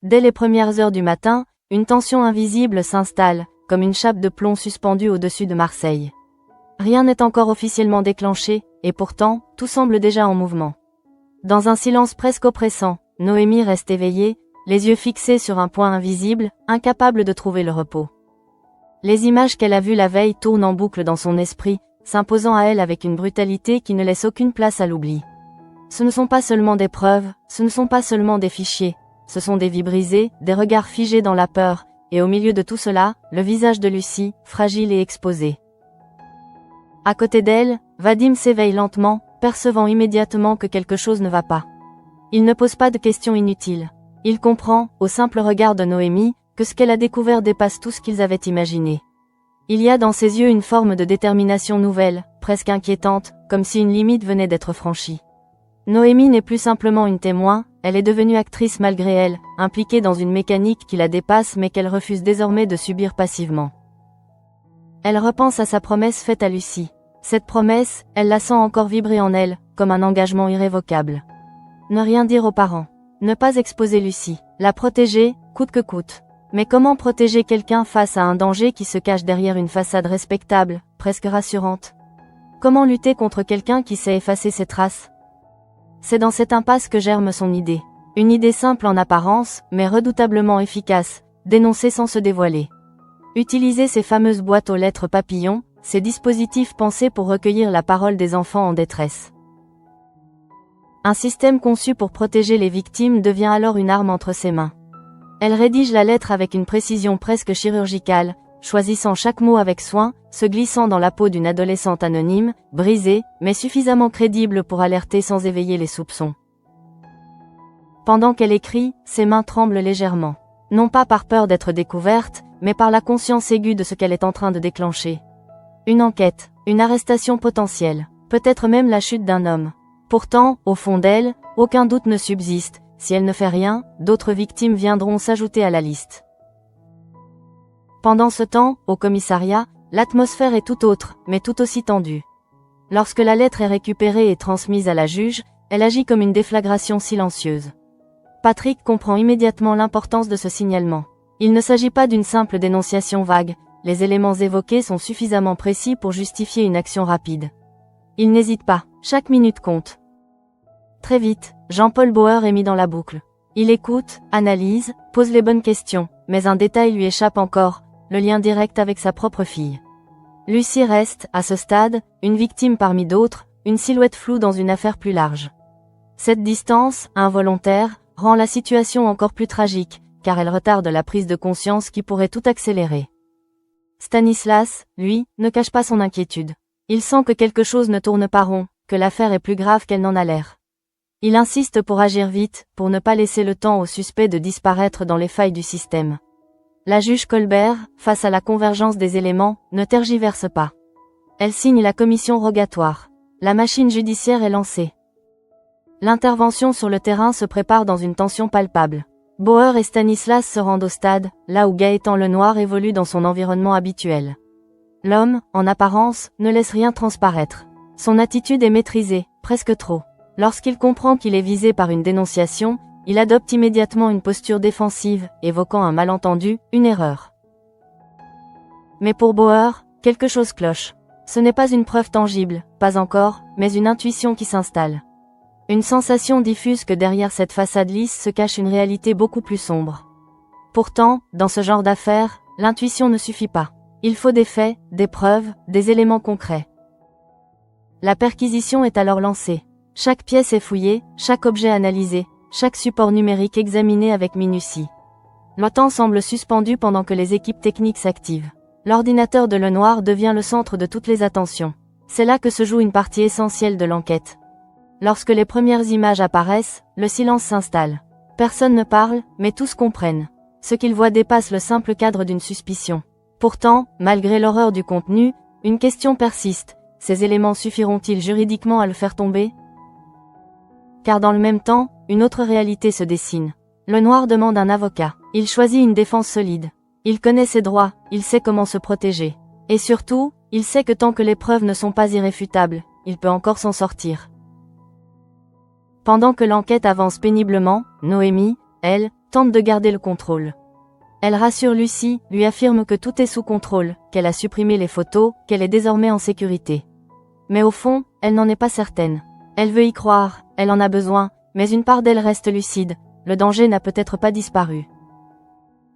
Dès les premières heures du matin, une tension invisible s'installe, comme une chape de plomb suspendue au-dessus de Marseille. Rien n'est encore officiellement déclenché, et pourtant, tout semble déjà en mouvement. Dans un silence presque oppressant, Noémie reste éveillée, les yeux fixés sur un point invisible, incapable de trouver le repos. Les images qu'elle a vues la veille tournent en boucle dans son esprit, s'imposant à elle avec une brutalité qui ne laisse aucune place à l'oubli. Ce ne sont pas seulement des preuves, ce ne sont pas seulement des fichiers, ce sont des vies brisées, des regards figés dans la peur, et au milieu de tout cela, le visage de Lucie, fragile et exposé. À côté d'elle, Vadim s'éveille lentement, percevant immédiatement que quelque chose ne va pas. Il ne pose pas de questions inutiles. Il comprend, au simple regard de Noémie, que ce qu'elle a découvert dépasse tout ce qu'ils avaient imaginé. Il y a dans ses yeux une forme de détermination nouvelle, presque inquiétante, comme si une limite venait d'être franchie. Noémie n'est plus simplement une témoin, elle est devenue actrice malgré elle, impliquée dans une mécanique qui la dépasse mais qu'elle refuse désormais de subir passivement. Elle repense à sa promesse faite à Lucie. Cette promesse, elle la sent encore vibrer en elle, comme un engagement irrévocable. Ne rien dire aux parents. Ne pas exposer Lucie. La protéger, coûte que coûte. Mais comment protéger quelqu'un face à un danger qui se cache derrière une façade respectable, presque rassurante? Comment lutter contre quelqu'un qui sait effacer ses traces? C'est dans cette impasse que germe son idée. Une idée simple en apparence, mais redoutablement efficace, dénoncer sans se dévoiler. Utiliser ces fameuses boîtes aux lettres papillons, ces dispositifs pensés pour recueillir la parole des enfants en détresse. Un système conçu pour protéger les victimes devient alors une arme entre ses mains. Elle rédige la lettre avec une précision presque chirurgicale, choisissant chaque mot avec soin, se glissant dans la peau d'une adolescente anonyme, brisée, mais suffisamment crédible pour alerter sans éveiller les soupçons. Pendant qu'elle écrit, ses mains tremblent légèrement. Non pas par peur d'être découverte, mais par la conscience aiguë de ce qu'elle est en train de déclencher. Une enquête, une arrestation potentielle, peut-être même la chute d'un homme. Pourtant, au fond d'elle, aucun doute ne subsiste, si elle ne fait rien, d'autres victimes viendront s'ajouter à la liste. Pendant ce temps, au commissariat, l'atmosphère est tout autre, mais tout aussi tendue. Lorsque la lettre est récupérée et transmise à la juge, elle agit comme une déflagration silencieuse. Patrick comprend immédiatement l'importance de ce signalement. Il ne s'agit pas d'une simple dénonciation vague, les éléments évoqués sont suffisamment précis pour justifier une action rapide. Il n'hésite pas, chaque minute compte. Très vite, Jean-Paul Bauer est mis dans la boucle. Il écoute, analyse, pose les bonnes questions, mais un détail lui échappe encore, le lien direct avec sa propre fille. Lucie reste, à ce stade, une victime parmi d'autres, une silhouette floue dans une affaire plus large. Cette distance, involontaire, rend la situation encore plus tragique, car elle retarde la prise de conscience qui pourrait tout accélérer. Stanislas, lui, ne cache pas son inquiétude. Il sent que quelque chose ne tourne pas rond, que l'affaire est plus grave qu'elle n'en a l'air. Il insiste pour agir vite, pour ne pas laisser le temps aux suspects de disparaître dans les failles du système. La juge Colbert, face à la convergence des éléments, ne tergiverse pas. Elle signe la commission rogatoire. La machine judiciaire est lancée. L'intervention sur le terrain se prépare dans une tension palpable. Bauer et Stanislas se rendent au stade, là où Gaëtan Lenoir évolue dans son environnement habituel. L'homme, en apparence, ne laisse rien transparaître. Son attitude est maîtrisée, presque trop. Lorsqu'il comprend qu'il est visé par une dénonciation, il adopte immédiatement une posture défensive, évoquant un malentendu, une erreur. Mais pour Bauer, quelque chose cloche. Ce n'est pas une preuve tangible, pas encore, mais une intuition qui s'installe. Une sensation diffuse que derrière cette façade lisse se cache une réalité beaucoup plus sombre. Pourtant, dans ce genre d'affaires, l'intuition ne suffit pas. Il faut des faits, des preuves, des éléments concrets. La perquisition est alors lancée. Chaque pièce est fouillée, chaque objet analysé, chaque support numérique examiné avec minutie. Le temps semble suspendu pendant que les équipes techniques s'activent. L'ordinateur de Lenoir devient le centre de toutes les attentions. C'est là que se joue une partie essentielle de l'enquête. Lorsque les premières images apparaissent, le silence s'installe. Personne ne parle, mais tous comprennent. Ce qu'ils voient dépasse le simple cadre d'une suspicion. Pourtant, malgré l'horreur du contenu, une question persiste. Ces éléments suffiront-ils juridiquement à le faire tomber? Car dans le même temps, une autre réalité se dessine. Lenoir demande un avocat. Il choisit une défense solide. Il connaît ses droits, il sait comment se protéger. Et surtout, il sait que tant que les preuves ne sont pas irréfutables, il peut encore s'en sortir. Pendant que l'enquête avance péniblement, Noémie, elle, tente de garder le contrôle. Elle rassure Lucy, lui affirme que tout est sous contrôle, qu'elle a supprimé les photos, qu'elle est désormais en sécurité. Mais au fond, elle n'en est pas certaine. Elle veut y croire, elle en a besoin, mais une part d'elle reste lucide, le danger n'a peut-être pas disparu.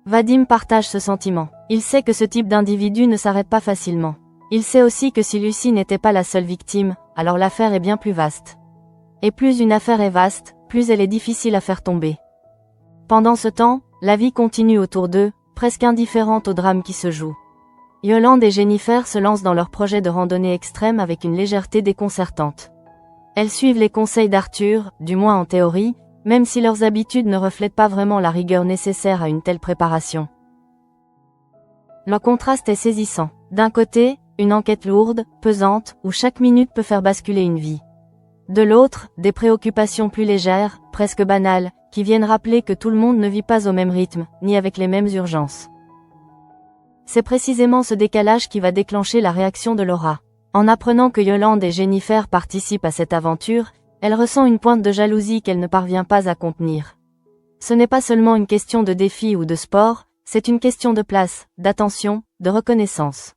Vadim partage ce sentiment. Il sait que ce type d'individu ne s'arrête pas facilement. Il sait aussi que si Lucy n'était pas la seule victime, alors l'affaire est bien plus vaste. Et plus une affaire est vaste, plus elle est difficile à faire tomber. Pendant ce temps, la vie continue autour d'eux, presque indifférente au drame qui se joue. Yolande et Jennifer se lancent dans leur projet de randonnée extrême avec une légèreté déconcertante. Elles suivent les conseils d'Arthur, du moins en théorie, même si leurs habitudes ne reflètent pas vraiment la rigueur nécessaire à une telle préparation. Le contraste est saisissant. D'un côté, une enquête lourde, pesante, où chaque minute peut faire basculer une vie. De l'autre, des préoccupations plus légères, presque banales, qui viennent rappeler que tout le monde ne vit pas au même rythme, ni avec les mêmes urgences. C'est précisément ce décalage qui va déclencher la réaction de Laura. En apprenant que Yolande et Jennifer participent à cette aventure, elle ressent une pointe de jalousie qu'elle ne parvient pas à contenir. Ce n'est pas seulement une question de défi ou de sport, c'est une question de place, d'attention, de reconnaissance.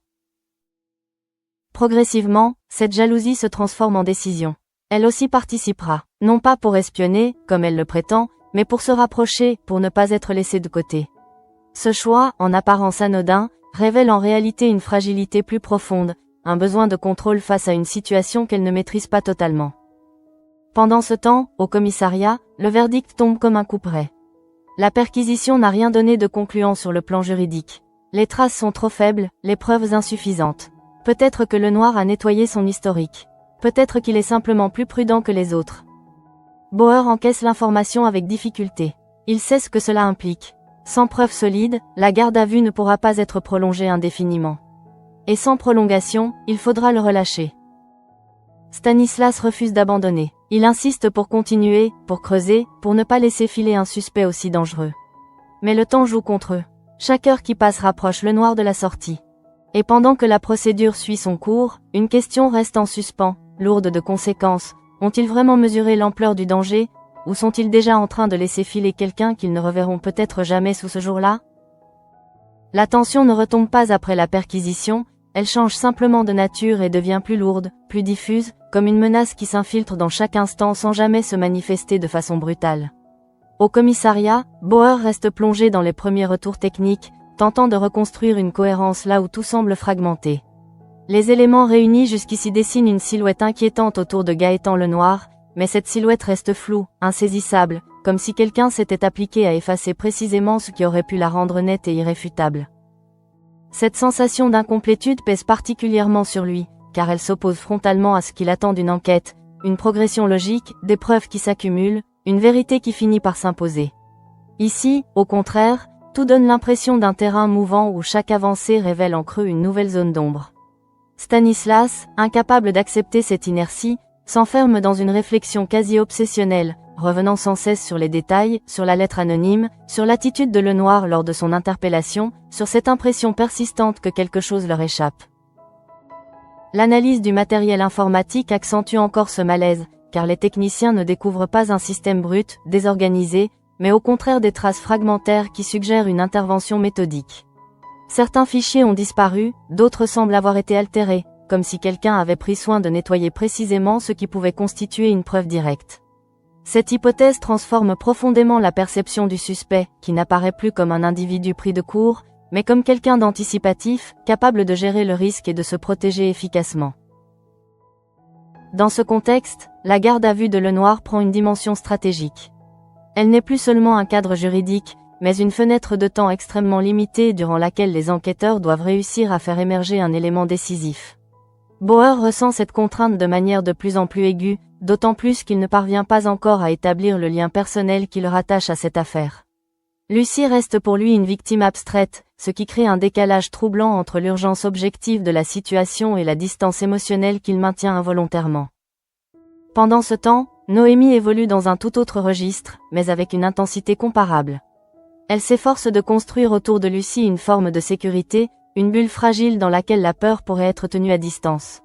Progressivement, cette jalousie se transforme en décision. Elle aussi participera, non pas pour espionner, comme elle le prétend, mais pour se rapprocher, pour ne pas être laissée de côté. Ce choix, en apparence anodin, révèle en réalité une fragilité plus profonde, un besoin de contrôle face à une situation qu'elle ne maîtrise pas totalement. Pendant ce temps, au commissariat, le verdict tombe comme un coup près. La perquisition n'a rien donné de concluant sur le plan juridique. Les traces sont trop faibles, les preuves insuffisantes. Peut-être que le noir a nettoyé son historique. Peut-être qu'il est simplement plus prudent que les autres. Bauer encaisse l'information avec difficulté. Il sait ce que cela implique. Sans preuve solide, la garde à vue ne pourra pas être prolongée indéfiniment. Et sans prolongation, il faudra le relâcher. Stanislas refuse d'abandonner. Il insiste pour continuer, pour creuser, pour ne pas laisser filer un suspect aussi dangereux. Mais le temps joue contre eux. Chaque heure qui passe rapproche le noir de la sortie. Et pendant que la procédure suit son cours, une question reste en suspens, lourde de conséquences. Ont-ils vraiment mesuré l'ampleur du danger, ou sont-ils déjà en train de laisser filer quelqu'un qu'ils ne reverront peut-être jamais sous ce jour-là? La tension ne retombe pas après la perquisition, elle change simplement de nature et devient plus lourde, plus diffuse, comme une menace qui s'infiltre dans chaque instant sans jamais se manifester de façon brutale. Au commissariat, Bauer reste plongé dans les premiers retours techniques, tentant de reconstruire une cohérence là où tout semble fragmenté. Les éléments réunis jusqu'ici dessinent une silhouette inquiétante autour de Gaëtan Lenoir, mais cette silhouette reste floue, insaisissable, comme si quelqu'un s'était appliqué à effacer précisément ce qui aurait pu la rendre nette et irréfutable. Cette sensation d'incomplétude pèse particulièrement sur lui, car elle s'oppose frontalement à ce qu'il attend d'une enquête, une progression logique, des preuves qui s'accumulent, une vérité qui finit par s'imposer. Ici, au contraire, tout donne l'impression d'un terrain mouvant où chaque avancée révèle en creux une nouvelle zone d'ombre. Stanislas, incapable d'accepter cette inertie, s'enferme dans une réflexion quasi obsessionnelle, revenant sans cesse sur les détails, sur la lettre anonyme, sur l'attitude de Lenoir lors de son interpellation, sur cette impression persistante que quelque chose leur échappe. L'analyse du matériel informatique accentue encore ce malaise, car les techniciens ne découvrent pas un système brut, désorganisé, mais au contraire des traces fragmentaires qui suggèrent une intervention méthodique. Certains fichiers ont disparu, d'autres semblent avoir été altérés, comme si quelqu'un avait pris soin de nettoyer précisément ce qui pouvait constituer une preuve directe. Cette hypothèse transforme profondément la perception du suspect, qui n'apparaît plus comme un individu pris de court, mais comme quelqu'un d'anticipatif, capable de gérer le risque et de se protéger efficacement. Dans ce contexte, la garde à vue de Lenoir prend une dimension stratégique. Elle n'est plus seulement un cadre juridique, mais une fenêtre de temps extrêmement limitée durant laquelle les enquêteurs doivent réussir à faire émerger un élément décisif. Bauer ressent cette contrainte de manière de plus en plus aiguë, d'autant plus qu'il ne parvient pas encore à établir le lien personnel qui le rattache à cette affaire. Lucy reste pour lui une victime abstraite, ce qui crée un décalage troublant entre l'urgence objective de la situation et la distance émotionnelle qu'il maintient involontairement. Pendant ce temps, Noémie évolue dans un tout autre registre, mais avec une intensité comparable. Elle s'efforce de construire autour de Lucy une forme de sécurité, une bulle fragile dans laquelle la peur pourrait être tenue à distance.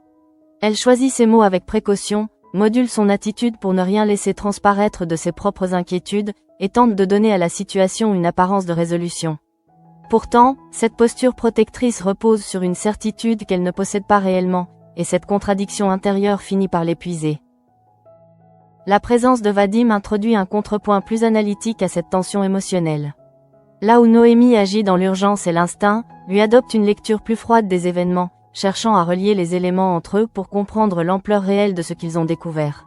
Elle choisit ses mots avec précaution, module son attitude pour ne rien laisser transparaître de ses propres inquiétudes, et tente de donner à la situation une apparence de résolution. Pourtant, cette posture protectrice repose sur une certitude qu'elle ne possède pas réellement, et cette contradiction intérieure finit par l'épuiser. La présence de Vadim introduit un contrepoint plus analytique à cette tension émotionnelle. Là où Noémie agit dans l'urgence et l'instinct, lui adopte une lecture plus froide des événements, cherchant à relier les éléments entre eux pour comprendre l'ampleur réelle de ce qu'ils ont découvert.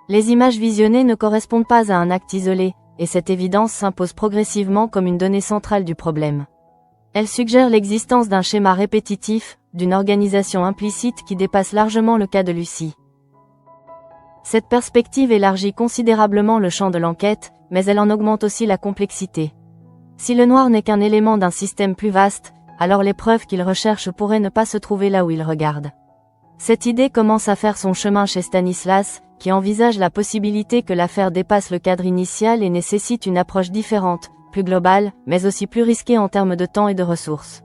Les images visionnées ne correspondent pas à un acte isolé, et cette évidence s'impose progressivement comme une donnée centrale du problème. Elle suggère l'existence d'un schéma répétitif, d'une organisation implicite qui dépasse largement le cas de Lucie. Cette perspective élargit considérablement le champ de l'enquête, mais elle en augmente aussi la complexité. Si le noir n'est qu'un élément d'un système plus vaste, alors les preuves qu'il recherche pourraient ne pas se trouver là où il regarde. Cette idée commence à faire son chemin chez Stanislas, qui envisage la possibilité que l'affaire dépasse le cadre initial et nécessite une approche différente, plus globale, mais aussi plus risquée en termes de temps et de ressources.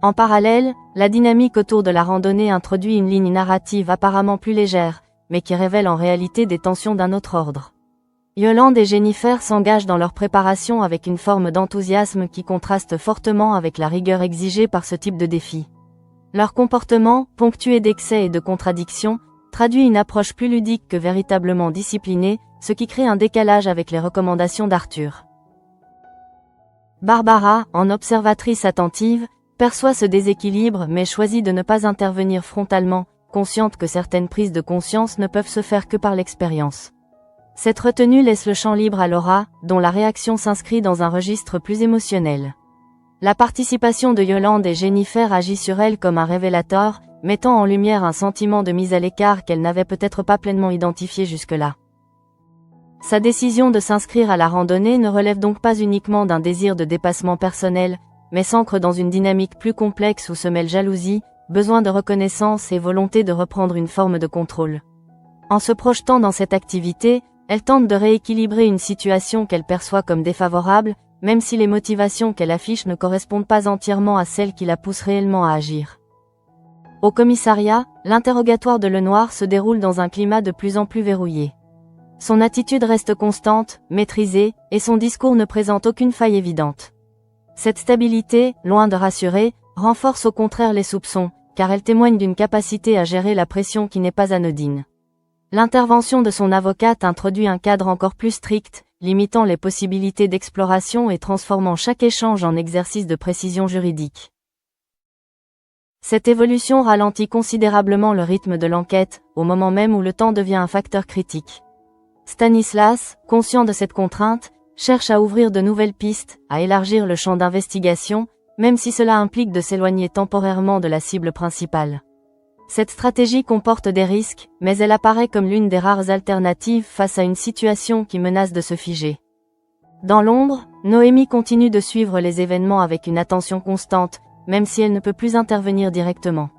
En parallèle, la dynamique autour de la randonnée introduit une ligne narrative apparemment plus légère, mais qui révèle en réalité des tensions d'un autre ordre. Yolande et Jennifer s'engagent dans leur préparation avec une forme d'enthousiasme qui contraste fortement avec la rigueur exigée par ce type de défi. Leur comportement, ponctué d'excès et de contradictions, traduit une approche plus ludique que véritablement disciplinée, ce qui crée un décalage avec les recommandations d'Arthur. Barbara, en observatrice attentive, perçoit ce déséquilibre mais choisit de ne pas intervenir frontalement, consciente que certaines prises de conscience ne peuvent se faire que par l'expérience. Cette retenue laisse le champ libre à Laura, dont la réaction s'inscrit dans un registre plus émotionnel. La participation de Yolande et Jennifer agit sur elle comme un révélateur, mettant en lumière un sentiment de mise à l'écart qu'elle n'avait peut-être pas pleinement identifié jusque-là. Sa décision de s'inscrire à la randonnée ne relève donc pas uniquement d'un désir de dépassement personnel, mais s'ancre dans une dynamique plus complexe où se mêlent jalousie, besoin de reconnaissance et volonté de reprendre une forme de contrôle. En se projetant dans cette activité, elle tente de rééquilibrer une situation qu'elle perçoit comme défavorable, même si les motivations qu'elle affiche ne correspondent pas entièrement à celles qui la poussent réellement à agir. Au commissariat, l'interrogatoire de Lenoir se déroule dans un climat de plus en plus verrouillé. Son attitude reste constante, maîtrisée, et son discours ne présente aucune faille évidente. Cette stabilité, loin de rassurer, renforce au contraire les soupçons, car elle témoigne d'une capacité à gérer la pression qui n'est pas anodine. L'intervention de son avocate introduit un cadre encore plus strict, limitant les possibilités d'exploration et transformant chaque échange en exercice de précision juridique. Cette évolution ralentit considérablement le rythme de l'enquête, au moment même où le temps devient un facteur critique. Stanislas, conscient de cette contrainte, cherche à ouvrir de nouvelles pistes, à élargir le champ d'investigation, même si cela implique de s'éloigner temporairement de la cible principale. Cette stratégie comporte des risques, mais elle apparaît comme l'une des rares alternatives face à une situation qui menace de se figer. Dans l'ombre, Noémie continue de suivre les événements avec une attention constante, même si elle ne peut plus intervenir directement.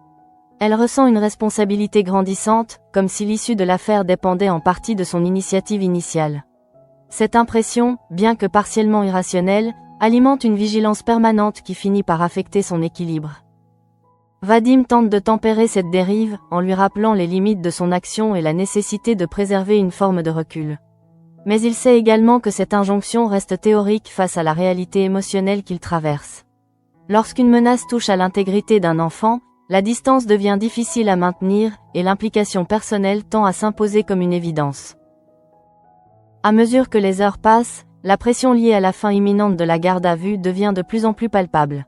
Elle ressent une responsabilité grandissante, comme si l'issue de l'affaire dépendait en partie de son initiative initiale. Cette impression, bien que partiellement irrationnelle, alimente une vigilance permanente qui finit par affecter son équilibre. Vadim tente de tempérer cette dérive, en lui rappelant les limites de son action et la nécessité de préserver une forme de recul. Mais il sait également que cette injonction reste théorique face à la réalité émotionnelle qu'il traverse. Lorsqu'une menace touche à l'intégrité d'un enfant, la distance devient difficile à maintenir, et l'implication personnelle tend à s'imposer comme une évidence. À mesure que les heures passent, la pression liée à la fin imminente de la garde à vue devient de plus en plus palpable.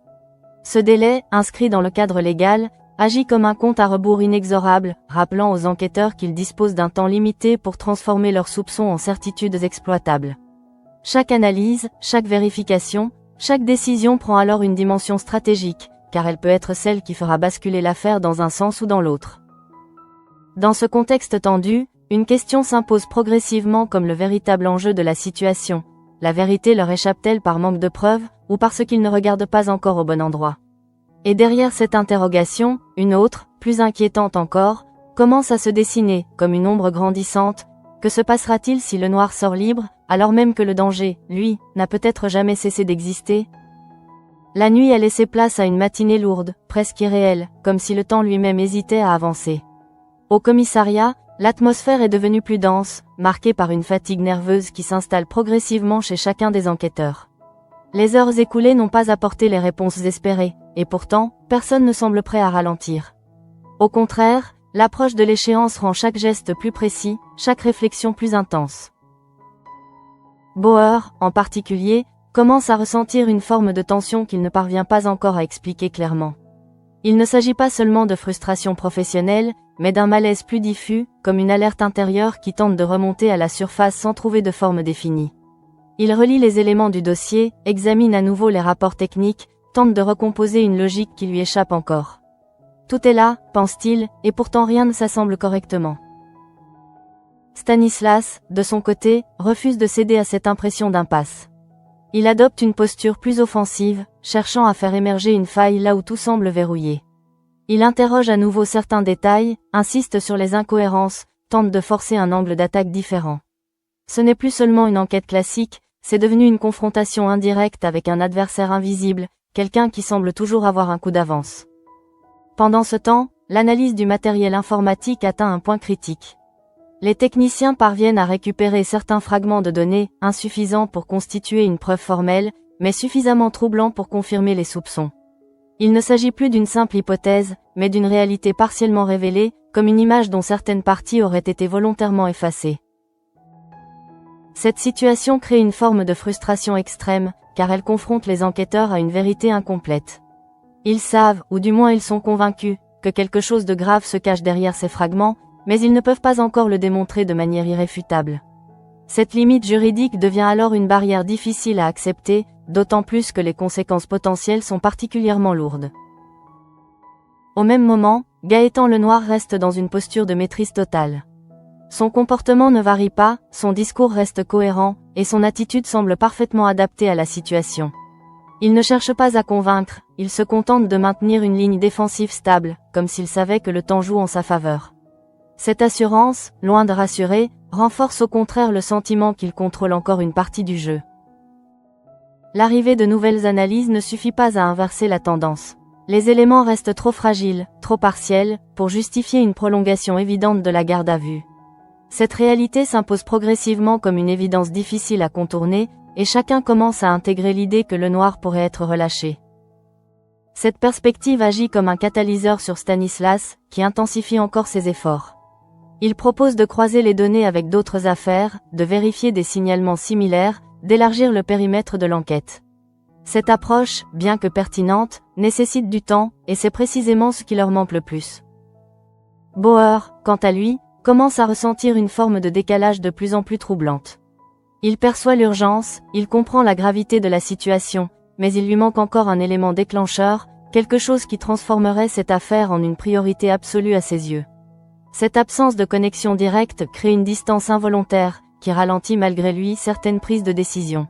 Ce délai, inscrit dans le cadre légal, agit comme un compte à rebours inexorable, rappelant aux enquêteurs qu'ils disposent d'un temps limité pour transformer leurs soupçons en certitudes exploitables. Chaque analyse, chaque vérification, chaque décision prend alors une dimension stratégique, car elle peut être celle qui fera basculer l'affaire dans un sens ou dans l'autre. Dans ce contexte tendu, une question s'impose progressivement comme le véritable enjeu de la situation. La vérité leur échappe-t-elle par manque de preuves, ou parce qu'ils ne regardent pas encore au bon endroit? Et derrière cette interrogation, une autre, plus inquiétante encore, commence à se dessiner, comme une ombre grandissante. Que se passera-t-il si le noir sort libre, alors même que le danger, lui, n'a peut-être jamais cessé d'exister? La nuit a laissé place à une matinée lourde, presque irréelle, comme si le temps lui-même hésitait à avancer. Au commissariat, L'atmosphère est devenue plus dense, marquée par une fatigue nerveuse qui s'installe progressivement chez chacun des enquêteurs. Les heures écoulées n'ont pas apporté les réponses espérées, et pourtant, personne ne semble prêt à ralentir. Au contraire, l'approche de l'échéance rend chaque geste plus précis, chaque réflexion plus intense. Bauer, en particulier, commence à ressentir une forme de tension qu'il ne parvient pas encore à expliquer clairement. Il ne s'agit pas seulement de frustration professionnelle, mais d'un malaise plus diffus, comme une alerte intérieure qui tente de remonter à la surface sans trouver de forme définie. Il relie les éléments du dossier, examine à nouveau les rapports techniques, tente de recomposer une logique qui lui échappe encore. Tout est là, pense-t-il, et pourtant rien ne s'assemble correctement. Stanislas, de son côté, refuse de céder à cette impression d'impasse. Il adopte une posture plus offensive, cherchant à faire émerger une faille là où tout semble verrouillé. Il interroge à nouveau certains détails, insiste sur les incohérences, tente de forcer un angle d'attaque différent. Ce n'est plus seulement une enquête classique, c'est devenu une confrontation indirecte avec un adversaire invisible, quelqu'un qui semble toujours avoir un coup d'avance. Pendant ce temps, l'analyse du matériel informatique atteint un point critique. Les techniciens parviennent à récupérer certains fragments de données, insuffisants pour constituer une preuve formelle, mais suffisamment troublants pour confirmer les soupçons. Il ne s'agit plus d'une simple hypothèse, mais d'une réalité partiellement révélée, comme une image dont certaines parties auraient été volontairement effacées. Cette situation crée une forme de frustration extrême, car elle confronte les enquêteurs à une vérité incomplète. Ils savent, ou du moins ils sont convaincus, que quelque chose de grave se cache derrière ces fragments, mais ils ne peuvent pas encore le démontrer de manière irréfutable. Cette limite juridique devient alors une barrière difficile à accepter, d'autant plus que les conséquences potentielles sont particulièrement lourdes. Au même moment, Gaëtan Lenoir reste dans une posture de maîtrise totale. Son comportement ne varie pas, son discours reste cohérent, et son attitude semble parfaitement adaptée à la situation. Il ne cherche pas à convaincre, il se contente de maintenir une ligne défensive stable, comme s'il savait que le temps joue en sa faveur. Cette assurance, loin de rassurer, renforce au contraire le sentiment qu'il contrôle encore une partie du jeu. L'arrivée de nouvelles analyses ne suffit pas à inverser la tendance. Les éléments restent trop fragiles, trop partiels, pour justifier une prolongation évidente de la garde à vue. Cette réalité s'impose progressivement comme une évidence difficile à contourner, et chacun commence à intégrer l'idée que Lenoir pourrait être relâché. Cette perspective agit comme un catalyseur sur Stanislas, qui intensifie encore ses efforts. Il propose de croiser les données avec d'autres affaires, de vérifier des signalements similaires, d'élargir le périmètre de l'enquête. Cette approche, bien que pertinente, nécessite du temps, et c'est précisément ce qui leur manque le plus. Bauer, quant à lui, commence à ressentir une forme de décalage de plus en plus troublante. Il perçoit l'urgence, il comprend la gravité de la situation, mais il lui manque encore un élément déclencheur, quelque chose qui transformerait cette affaire en une priorité absolue à ses yeux. Cette absence de connexion directe crée une distance involontaire, qui ralentit malgré lui certaines prises de décision.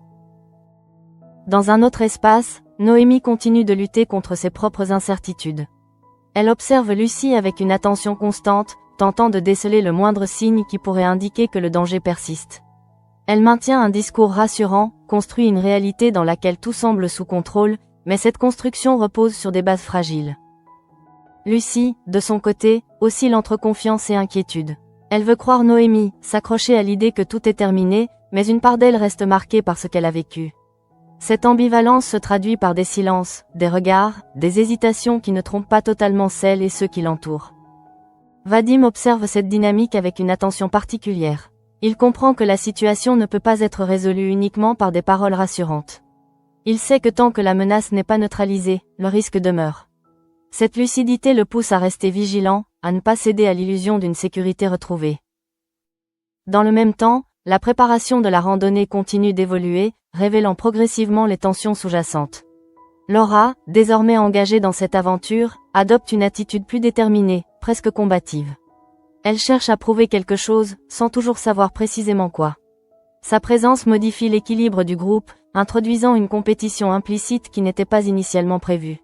Dans un autre espace, Noémie continue de lutter contre ses propres incertitudes. Elle observe Lucie avec une attention constante, tentant de déceler le moindre signe qui pourrait indiquer que le danger persiste. Elle maintient un discours rassurant, construit une réalité dans laquelle tout semble sous contrôle, mais cette construction repose sur des bases fragiles. Lucie, de son côté, oscille entre confiance et inquiétude. Elle veut croire Noémie, s'accrocher à l'idée que tout est terminé, mais une part d'elle reste marquée par ce qu'elle a vécu. Cette ambivalence se traduit par des silences, des regards, des hésitations qui ne trompent pas totalement celles et ceux qui l'entourent. Vadim observe cette dynamique avec une attention particulière. Il comprend que la situation ne peut pas être résolue uniquement par des paroles rassurantes. Il sait que tant que la menace n'est pas neutralisée, le risque demeure. Cette lucidité le pousse à rester vigilant, à ne pas céder à l'illusion d'une sécurité retrouvée. Dans le même temps, la préparation de la randonnée continue d'évoluer, révélant progressivement les tensions sous-jacentes. Laura, désormais engagée dans cette aventure, adopte une attitude plus déterminée, presque combative. Elle cherche à prouver quelque chose, sans toujours savoir précisément quoi. Sa présence modifie l'équilibre du groupe, introduisant une compétition implicite qui n'était pas initialement prévue.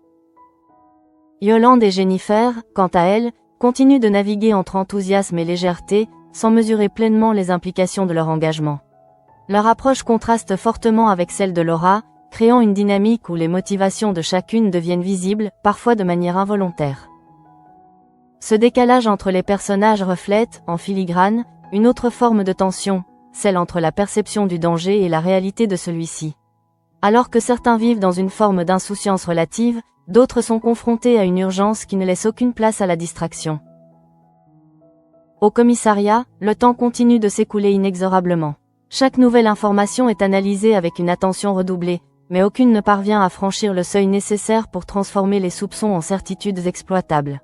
Yolande et Jennifer, quant à elles, continuent de naviguer entre enthousiasme et légèreté, sans mesurer pleinement les implications de leur engagement. Leur approche contraste fortement avec celle de Laura, créant une dynamique où les motivations de chacune deviennent visibles, parfois de manière involontaire. Ce décalage entre les personnages reflète, en filigrane, une autre forme de tension, celle entre la perception du danger et la réalité de celui-ci. Alors que certains vivent dans une forme d'insouciance relative, d'autres sont confrontés à une urgence qui ne laisse aucune place à la distraction. Au commissariat, le temps continue de s'écouler inexorablement. Chaque nouvelle information est analysée avec une attention redoublée, mais aucune ne parvient à franchir le seuil nécessaire pour transformer les soupçons en certitudes exploitables.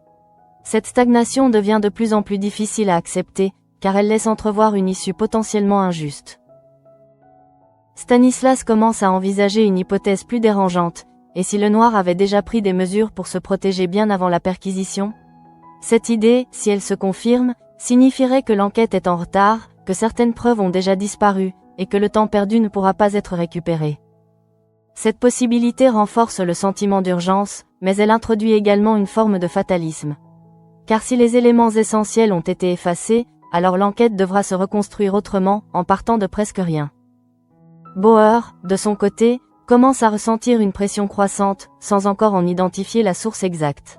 Cette stagnation devient de plus en plus difficile à accepter, car elle laisse entrevoir une issue potentiellement injuste. Stanislas commence à envisager une hypothèse plus dérangeante, et si le noir avait déjà pris des mesures pour se protéger bien avant la perquisition? Cette idée, si elle se confirme, signifierait que l'enquête est en retard, que certaines preuves ont déjà disparu, et que le temps perdu ne pourra pas être récupéré. Cette possibilité renforce le sentiment d'urgence, mais elle introduit également une forme de fatalisme. Car si les éléments essentiels ont été effacés, alors l'enquête devra se reconstruire autrement, en partant de presque rien. Bauer, de son côté, commence à ressentir une pression croissante, sans encore en identifier la source exacte.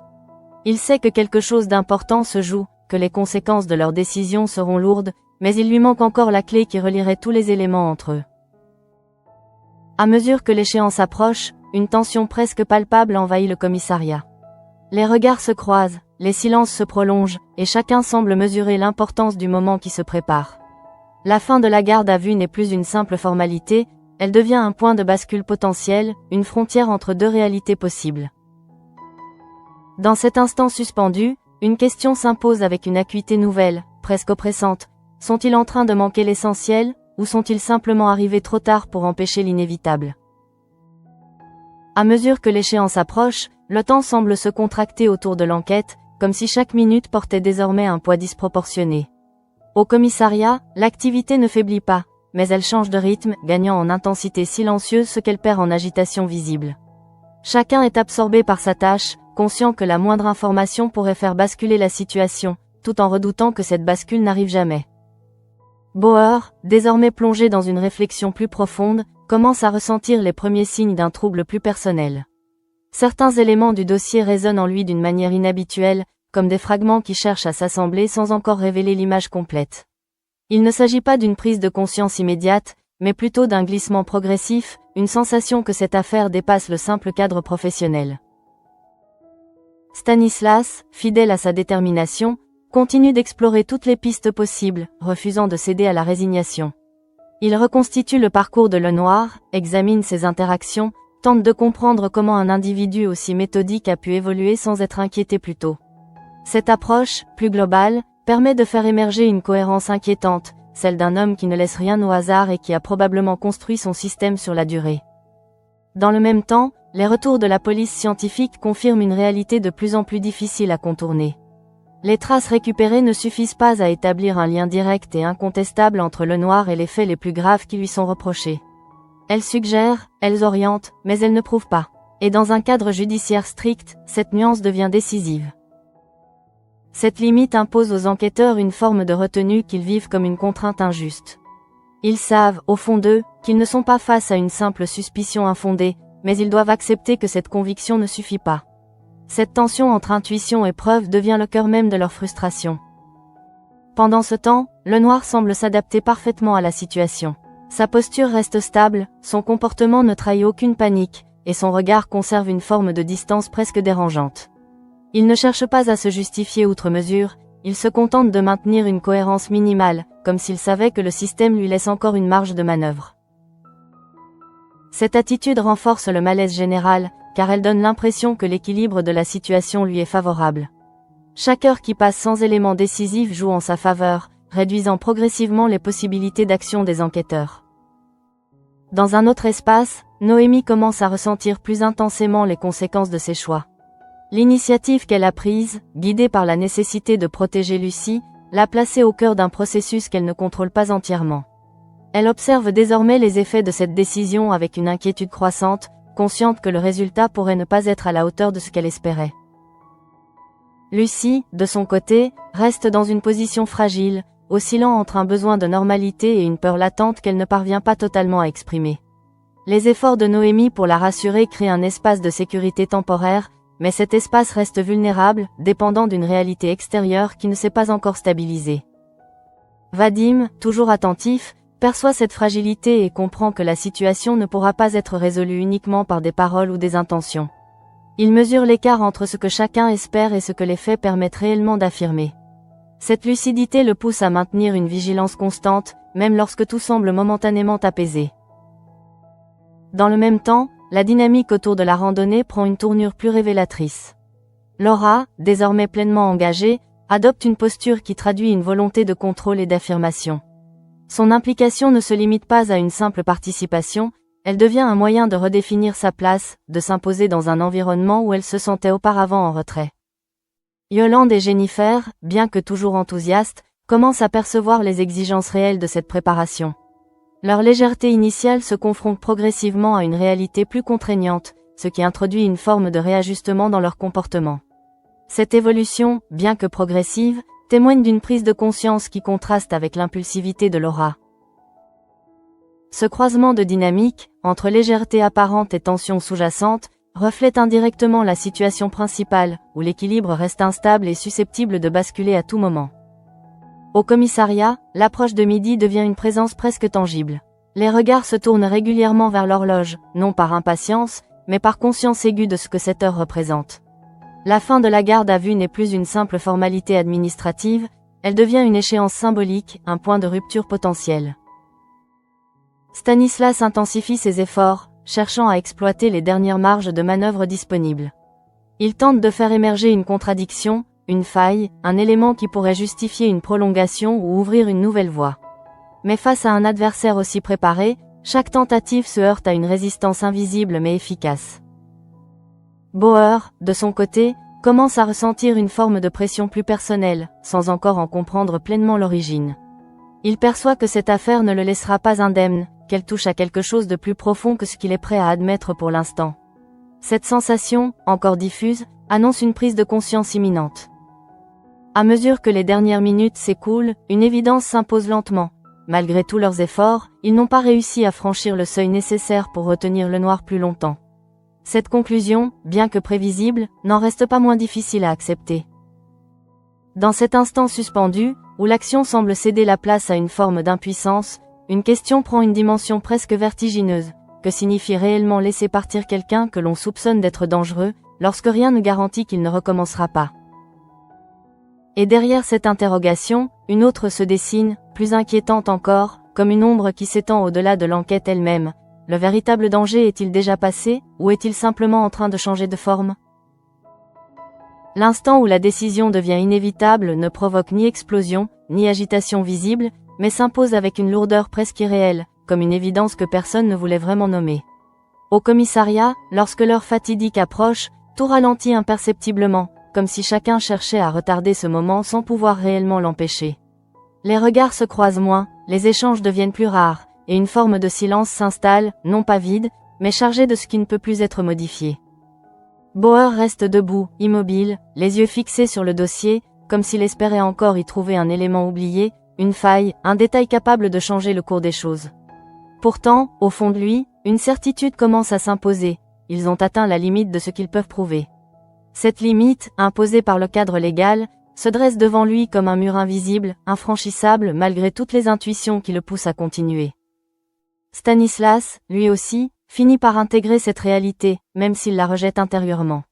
Il sait que quelque chose d'important se joue, que les conséquences de leurs décisions seront lourdes, mais il lui manque encore la clé qui relierait tous les éléments entre eux. À mesure que l'échéance approche, une tension presque palpable envahit le commissariat. Les regards se croisent, les silences se prolongent, et chacun semble mesurer l'importance du moment qui se prépare. La fin de la garde à vue n'est plus une simple formalité, elle devient un point de bascule potentiel, une frontière entre deux réalités possibles. Dans cet instant suspendu, une question s'impose avec une acuité nouvelle, presque oppressante. Sont-ils en train de manquer l'essentiel, ou sont-ils simplement arrivés trop tard pour empêcher l'inévitable? À mesure que l'échéance approche, le temps semble se contracter autour de l'enquête, comme si chaque minute portait désormais un poids disproportionné. Au commissariat, l'activité ne faiblit pas, mais elle change de rythme, gagnant en intensité silencieuse ce qu'elle perd en agitation visible. Chacun est absorbé par sa tâche, conscient que la moindre information pourrait faire basculer la situation, tout en redoutant que cette bascule n'arrive jamais. Bauer, désormais plongé dans une réflexion plus profonde, commence à ressentir les premiers signes d'un trouble plus personnel. Certains éléments du dossier résonnent en lui d'une manière inhabituelle, comme des fragments qui cherchent à s'assembler sans encore révéler l'image complète. Il ne s'agit pas d'une prise de conscience immédiate, mais plutôt d'un glissement progressif, une sensation que cette affaire dépasse le simple cadre professionnel. Stanislas, fidèle à sa détermination, continue d'explorer toutes les pistes possibles, refusant de céder à la résignation. Il reconstitue le parcours de Lenoir, examine ses interactions, tente de comprendre comment un individu aussi méthodique a pu évoluer sans être inquiété plus tôt. Cette approche, plus globale, permet de faire émerger une cohérence inquiétante, celle d'un homme qui ne laisse rien au hasard et qui a probablement construit son système sur la durée. Dans le même temps, les retours de la police scientifique confirment une réalité de plus en plus difficile à contourner. Les traces récupérées ne suffisent pas à établir un lien direct et incontestable entre Lenoir et les faits les plus graves qui lui sont reprochés. Elles suggèrent, elles orientent, mais elles ne prouvent pas. Et dans un cadre judiciaire strict, cette nuance devient décisive. Cette limite impose aux enquêteurs une forme de retenue qu'ils vivent comme une contrainte injuste. Ils savent, au fond d'eux, qu'ils ne sont pas face à une simple suspicion infondée, mais ils doivent accepter que cette conviction ne suffit pas. Cette tension entre intuition et preuve devient le cœur même de leur frustration. Pendant ce temps, Lenoir semble s'adapter parfaitement à la situation. Sa posture reste stable, son comportement ne trahit aucune panique, et son regard conserve une forme de distance presque dérangeante. Il ne cherche pas à se justifier outre mesure, il se contente de maintenir une cohérence minimale, comme s'il savait que le système lui laisse encore une marge de manœuvre. Cette attitude renforce le malaise général, car elle donne l'impression que l'équilibre de la situation lui est favorable. Chaque heure qui passe sans élément décisif joue en sa faveur, réduisant progressivement les possibilités d'action des enquêteurs. Dans un autre espace, Noémie commence à ressentir plus intensément les conséquences de ses choix. L'initiative qu'elle a prise, guidée par la nécessité de protéger Lucie, l'a placée au cœur d'un processus qu'elle ne contrôle pas entièrement. Elle observe désormais les effets de cette décision avec une inquiétude croissante, consciente que le résultat pourrait ne pas être à la hauteur de ce qu'elle espérait. Lucie, de son côté, reste dans une position fragile, oscillant entre un besoin de normalité et une peur latente qu'elle ne parvient pas totalement à exprimer. Les efforts de Noémie pour la rassurer créent un espace de sécurité temporaire, mais cet espace reste vulnérable, dépendant d'une réalité extérieure qui ne s'est pas encore stabilisée. Vadim, toujours attentif, perçoit cette fragilité et comprend que la situation ne pourra pas être résolue uniquement par des paroles ou des intentions. Il mesure l'écart entre ce que chacun espère et ce que les faits permettent réellement d'affirmer. Cette lucidité le pousse à maintenir une vigilance constante, même lorsque tout semble momentanément apaisé. Dans le même temps, la dynamique autour de la randonnée prend une tournure plus révélatrice. Laura, désormais pleinement engagée, adopte une posture qui traduit une volonté de contrôle et d'affirmation. Son implication ne se limite pas à une simple participation, elle devient un moyen de redéfinir sa place, de s'imposer dans un environnement où elle se sentait auparavant en retrait. Yolande et Jennifer, bien que toujours enthousiastes, commencent à percevoir les exigences réelles de cette préparation. Leur légèreté initiale se confronte progressivement à une réalité plus contraignante, ce qui introduit une forme de réajustement dans leur comportement. Cette évolution, bien que progressive, témoigne d'une prise de conscience qui contraste avec l'impulsivité de Laura. Ce croisement de dynamique, entre légèreté apparente et tension sous-jacente, reflète indirectement la situation principale, où l'équilibre reste instable et susceptible de basculer à tout moment. Au commissariat, l'approche de midi devient une présence presque tangible. Les regards se tournent régulièrement vers l'horloge, non par impatience, mais par conscience aiguë de ce que cette heure représente. La fin de la garde à vue n'est plus une simple formalité administrative, elle devient une échéance symbolique, un point de rupture potentiel. Stanislas intensifie ses efforts, cherchant à exploiter les dernières marges de manœuvre disponibles. Il tente de faire émerger une contradiction, une faille, un élément qui pourrait justifier une prolongation ou ouvrir une nouvelle voie. Mais face à un adversaire aussi préparé, chaque tentative se heurte à une résistance invisible mais efficace. Bauer, de son côté, commence à ressentir une forme de pression plus personnelle, sans encore en comprendre pleinement l'origine. Il perçoit que cette affaire ne le laissera pas indemne, qu'elle touche à quelque chose de plus profond que ce qu'il est prêt à admettre pour l'instant. Cette sensation, encore diffuse, annonce une prise de conscience imminente. À mesure que les dernières minutes s'écoulent, une évidence s'impose lentement. Malgré tous leurs efforts, ils n'ont pas réussi à franchir le seuil nécessaire pour retenir le noir plus longtemps. Cette conclusion, bien que prévisible, n'en reste pas moins difficile à accepter. Dans cet instant suspendu, où l'action semble céder la place à une forme d'impuissance, une question prend une dimension presque vertigineuse. Que signifie réellement laisser partir quelqu'un que l'on soupçonne d'être dangereux, lorsque rien ne garantit qu'il ne recommencera pas? Et derrière cette interrogation, une autre se dessine, plus inquiétante encore, comme une ombre qui s'étend au-delà de l'enquête elle-même. Le véritable danger est-il déjà passé, ou est-il simplement en train de changer de forme? L'instant où la décision devient inévitable ne provoque ni explosion, ni agitation visible, mais s'impose avec une lourdeur presque irréelle, comme une évidence que personne ne voulait vraiment nommer. Au commissariat, lorsque l'heure fatidique approche, tout ralentit imperceptiblement, comme si chacun cherchait à retarder ce moment sans pouvoir réellement l'empêcher. Les regards se croisent moins, les échanges deviennent plus rares, et une forme de silence s'installe, non pas vide, mais chargé de ce qui ne peut plus être modifié. Bauer reste debout, immobile, les yeux fixés sur le dossier, comme s'il espérait encore y trouver un élément oublié, une faille, un détail capable de changer le cours des choses. Pourtant, au fond de lui, une certitude commence à s'imposer, ils ont atteint la limite de ce qu'ils peuvent prouver. Cette limite, imposée par le cadre légal, se dresse devant lui comme un mur invisible, infranchissable malgré toutes les intuitions qui le poussent à continuer. Stanislas, lui aussi, finit par intégrer cette réalité, même s'il la rejette intérieurement.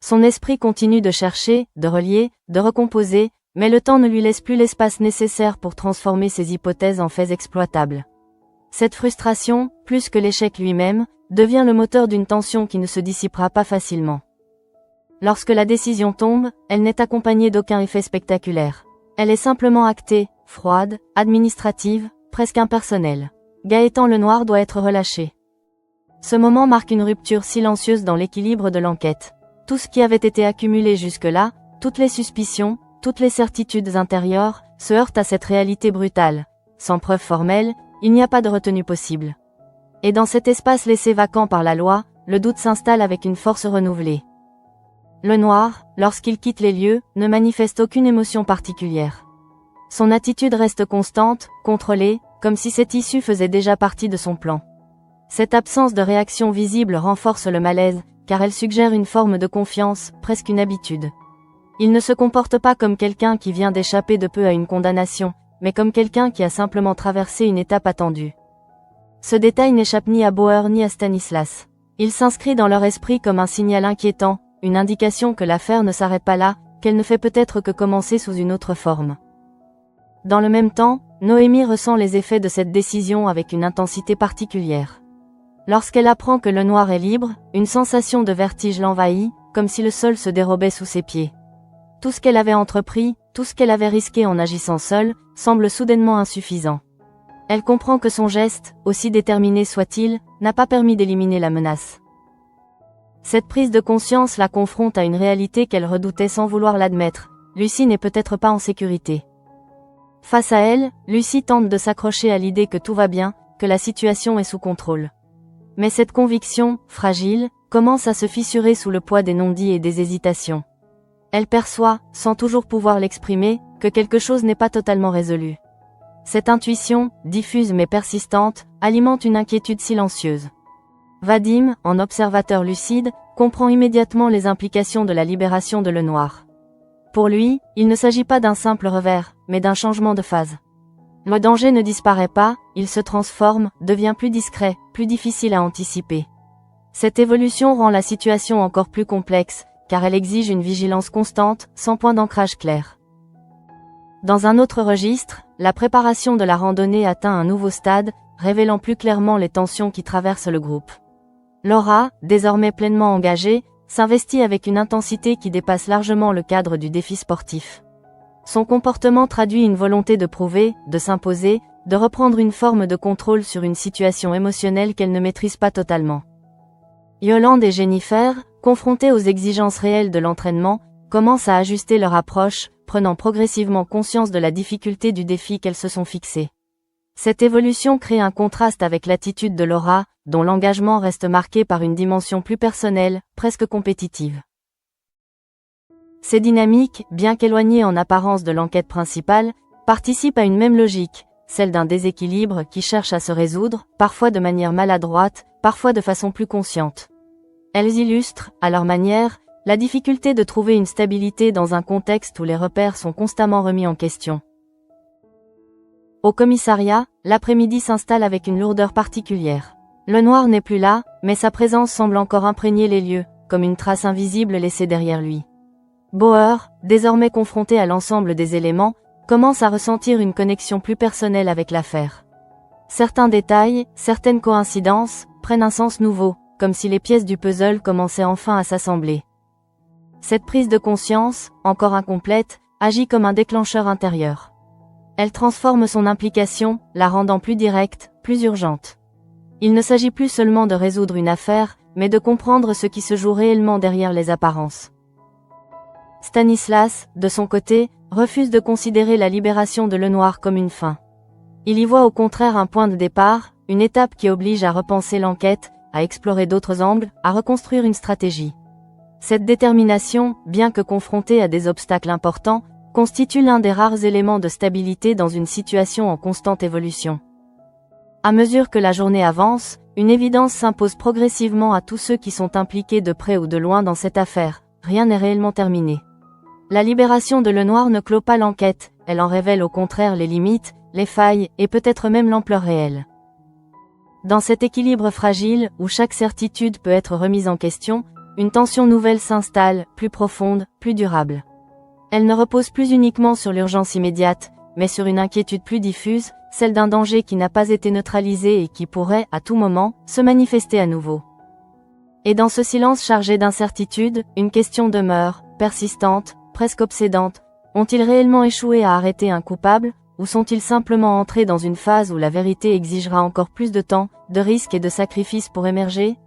Son esprit continue de chercher, de relier, de recomposer, mais le temps ne lui laisse plus l'espace nécessaire pour transformer ses hypothèses en faits exploitables. Cette frustration, plus que l'échec lui-même, devient le moteur d'une tension qui ne se dissipera pas facilement. Lorsque la décision tombe, elle n'est accompagnée d'aucun effet spectaculaire. Elle est simplement actée, froide, administrative, presque impersonnelle. Gaëtan Lenoir doit être relâché. Ce moment marque une rupture silencieuse dans l'équilibre de l'enquête. Tout ce qui avait été accumulé jusque-là, toutes les suspicions, toutes les certitudes intérieures, se heurtent à cette réalité brutale. Sans preuve formelle, il n'y a pas de retenue possible. Et dans cet espace laissé vacant par la loi, le doute s'installe avec une force renouvelée. Lenoir, lorsqu'il quitte les lieux, ne manifeste aucune émotion particulière. Son attitude reste constante, contrôlée, comme si cette issue faisait déjà partie de son plan. Cette absence de réaction visible renforce le malaise, car elle suggère une forme de confiance, presque une habitude. Il ne se comporte pas comme quelqu'un qui vient d'échapper de peu à une condamnation, mais comme quelqu'un qui a simplement traversé une étape attendue. Ce détail n'échappe ni à Bauer ni à Stanislas. Il s'inscrit dans leur esprit comme un signal inquiétant, une indication que l'affaire ne s'arrête pas là, qu'elle ne fait peut-être que commencer sous une autre forme. Dans le même temps, Noémie ressent les effets de cette décision avec une intensité particulière. Lorsqu'elle apprend que le noir est libre, une sensation de vertige l'envahit, comme si le sol se dérobait sous ses pieds. Tout ce qu'elle avait entrepris, tout ce qu'elle avait risqué en agissant seule, semble soudainement insuffisant. Elle comprend que son geste, aussi déterminé soit-il, n'a pas permis d'éliminer la menace. Cette prise de conscience la confronte à une réalité qu'elle redoutait sans vouloir l'admettre. Lucie n'est peut-être pas en sécurité. Face à elle, Lucie tente de s'accrocher à l'idée que tout va bien, que la situation est sous contrôle. Mais cette conviction, fragile, commence à se fissurer sous le poids des non-dits et des hésitations. Elle perçoit, sans toujours pouvoir l'exprimer, que quelque chose n'est pas totalement résolu. Cette intuition, diffuse mais persistante, alimente une inquiétude silencieuse. Vadim, en observateur lucide, comprend immédiatement les implications de la libération de Le Noir. Pour lui, il ne s'agit pas d'un simple revers, mais d'un changement de phase. Le danger ne disparaît pas, il se transforme, devient plus discret, plus difficile à anticiper. Cette évolution rend la situation encore plus complexe, car elle exige une vigilance constante, sans point d'ancrage clair. Dans un autre registre, la préparation de la randonnée atteint un nouveau stade, révélant plus clairement les tensions qui traversent le groupe. Laura, désormais pleinement engagée, s'investit avec une intensité qui dépasse largement le cadre du défi sportif. Son comportement traduit une volonté de prouver, de s'imposer, de reprendre une forme de contrôle sur une situation émotionnelle qu'elle ne maîtrise pas totalement. Yolande et Jennifer, confrontées aux exigences réelles de l'entraînement, commencent à ajuster leur approche, prenant progressivement conscience de la difficulté du défi qu'elles se sont fixé. Cette évolution crée un contraste avec l'attitude de Laura, dont l'engagement reste marqué par une dimension plus personnelle, presque compétitive. Ces dynamiques, bien qu'éloignées en apparence de l'enquête principale, participent à une même logique, celle d'un déséquilibre qui cherche à se résoudre, parfois de manière maladroite, parfois de façon plus consciente. Elles illustrent, à leur manière, la difficulté de trouver une stabilité dans un contexte où les repères sont constamment remis en question. Au commissariat, l'après-midi s'installe avec une lourdeur particulière. Le noir n'est plus là, mais sa présence semble encore imprégner les lieux, comme une trace invisible laissée derrière lui. Bauer, désormais confronté à l'ensemble des éléments, commence à ressentir une connexion plus personnelle avec l'affaire. Certains détails, certaines coïncidences, prennent un sens nouveau, comme si les pièces du puzzle commençaient enfin à s'assembler. Cette prise de conscience, encore incomplète, agit comme un déclencheur intérieur. Elle transforme son implication, la rendant plus directe, plus urgente. Il ne s'agit plus seulement de résoudre une affaire, mais de comprendre ce qui se joue réellement derrière les apparences. Stanislas, de son côté, refuse de considérer la libération de Le Noir comme une fin. Il y voit au contraire un point de départ, une étape qui oblige à repenser l'enquête, à explorer d'autres angles, à reconstruire une stratégie. Cette détermination, bien que confrontée à des obstacles importants, constitue l'un des rares éléments de stabilité dans une situation en constante évolution. À mesure que la journée avance, une évidence s'impose progressivement à tous ceux qui sont impliqués de près ou de loin dans cette affaire, rien n'est réellement terminé. La libération de Le Noir ne clôt pas l'enquête, elle en révèle au contraire les limites, les failles, et peut-être même l'ampleur réelle. Dans cet équilibre fragile, où chaque certitude peut être remise en question, une tension nouvelle s'installe, plus profonde, plus durable. Elle ne repose plus uniquement sur l'urgence immédiate, mais sur une inquiétude plus diffuse, celle d'un danger qui n'a pas été neutralisé et qui pourrait, à tout moment, se manifester à nouveau. Et dans ce silence chargé d'incertitude, une question demeure, persistante, presque obsédante. Ont-ils réellement échoué à arrêter un coupable, ou sont-ils simplement entrés dans une phase où la vérité exigera encore plus de temps, de risques et de sacrifices pour émerger ?